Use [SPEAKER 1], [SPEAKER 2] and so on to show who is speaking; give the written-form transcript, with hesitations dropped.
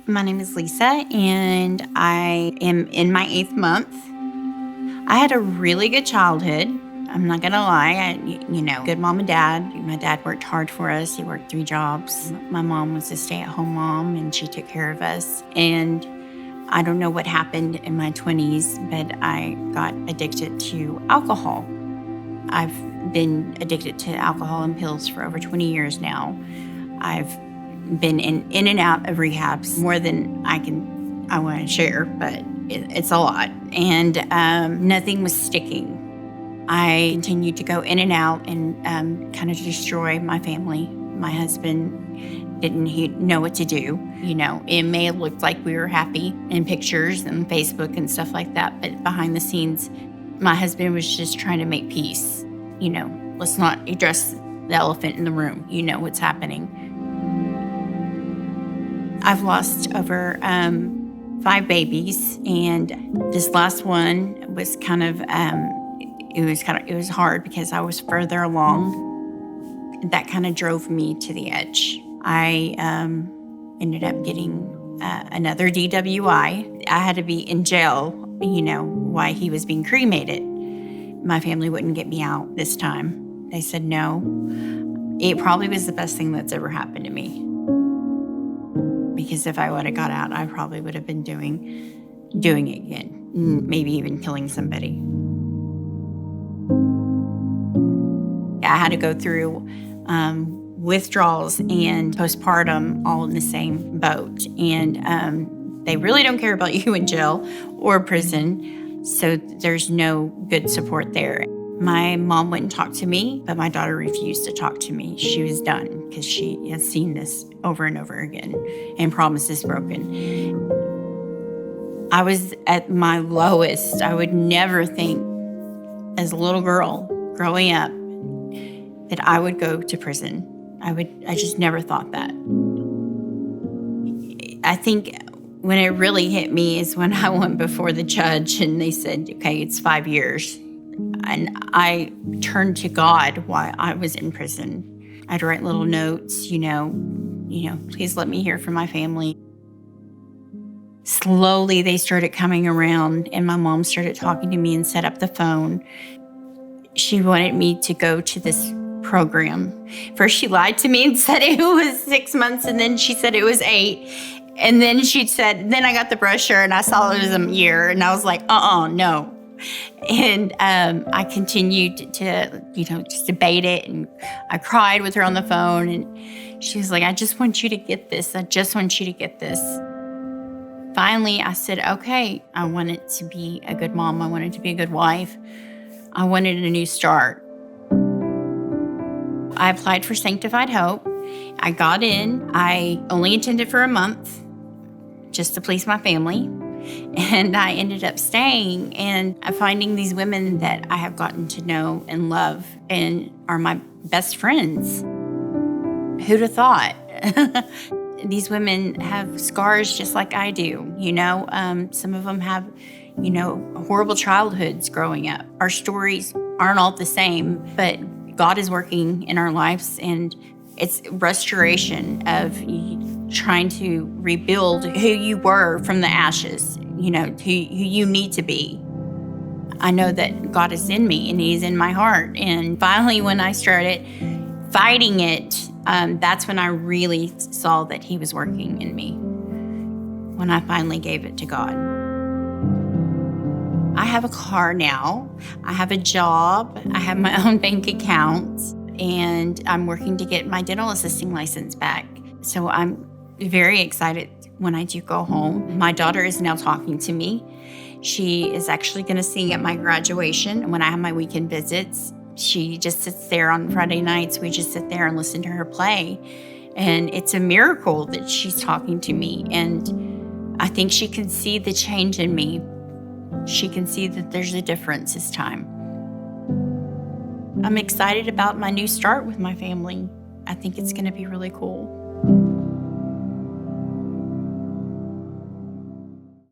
[SPEAKER 1] My name is Lisa, and I am in my 8th month. I had a really good childhood. I'm not gonna lie. Good mom and dad. My dad worked hard for us. He worked 3 jobs. My mom was a stay-at-home mom, and she took care of us. And I don't know what happened in my 20s, but I got addicted to alcohol. I've been addicted to alcohol and pills for over 20 years now. I've been in and out of rehabs more than I want to share, but it's a lot. And nothing was sticking. I continued to go in and out and kind of destroy my family. My husband didn't know what to do. It may have looked like we were happy in pictures and Facebook and stuff like that, but behind the scenes, my husband was just trying to make peace. Let's not address the elephant in the room. You know what's happening. I've lost over 5 babies, and this last one was it was hard because I was further along. That kind of drove me to the edge. I ended up getting another DWI. I had to be in jail, while he was being cremated. My family wouldn't get me out this time. They said no. It probably was the best thing that's ever happened to me. Because if I would have got out, I probably would have been doing it again, maybe even killing somebody. I had to go through withdrawals and postpartum all in the same boat. And they really don't care about you in jail or prison, so there's no good support there. My mom wouldn't talk to me, but my daughter refused to talk to me. She was done because she has seen this over and over again, and promises broken. I was at my lowest. I would never think, as a little girl growing up, that I would go to prison. I just never thought that. I think when it really hit me is when I went before the judge and they said, okay, it's 5 years. And I turned to God while I was in prison. I'd write little notes, please let me hear from my family. Slowly, they started coming around, and my mom started talking to me and set up the phone. She wanted me to go to this program. First, she lied to me and said it was 6 months, and then she said it was 8. And then she said, then I got the brochure and I saw it was a year, and I was like, no. And I continued to, just debate it, and I cried with her on the phone, and she was like, I just want you to get this. I just want you to get this. Finally, I said, okay, I wanted to be a good mom. I wanted to be a good wife. I wanted a new start. I applied for Sanctified Hope. I got in. I only attended for a month just to please my family. And I ended up staying and finding these women that I have gotten to know and love and are my best friends. Who'd have thought? These women have scars just like I do. Some of them have, horrible childhoods growing up. Our stories aren't all the same, but God is working in our lives, and it's restoration of trying to rebuild who you were from the ashes, who you need to be. I know that God is in me and He's in my heart. And finally, when I started fighting it, that's when I really saw that He was working in me, when I finally gave it to God. I have a car now. I have a job. I have my own bank account. And I'm working to get my dental assisting license back. So I'm very excited when I do go home. My daughter is now talking to me. She is actually going to sing at my graduation when I have my weekend visits. She just sits there on Friday nights. We just sit there and listen to her play. And it's a miracle that she's talking to me. And I think she can see the change in me. She can see that there's a difference this time. I'm excited about my new start with my family. I think it's going to be really cool.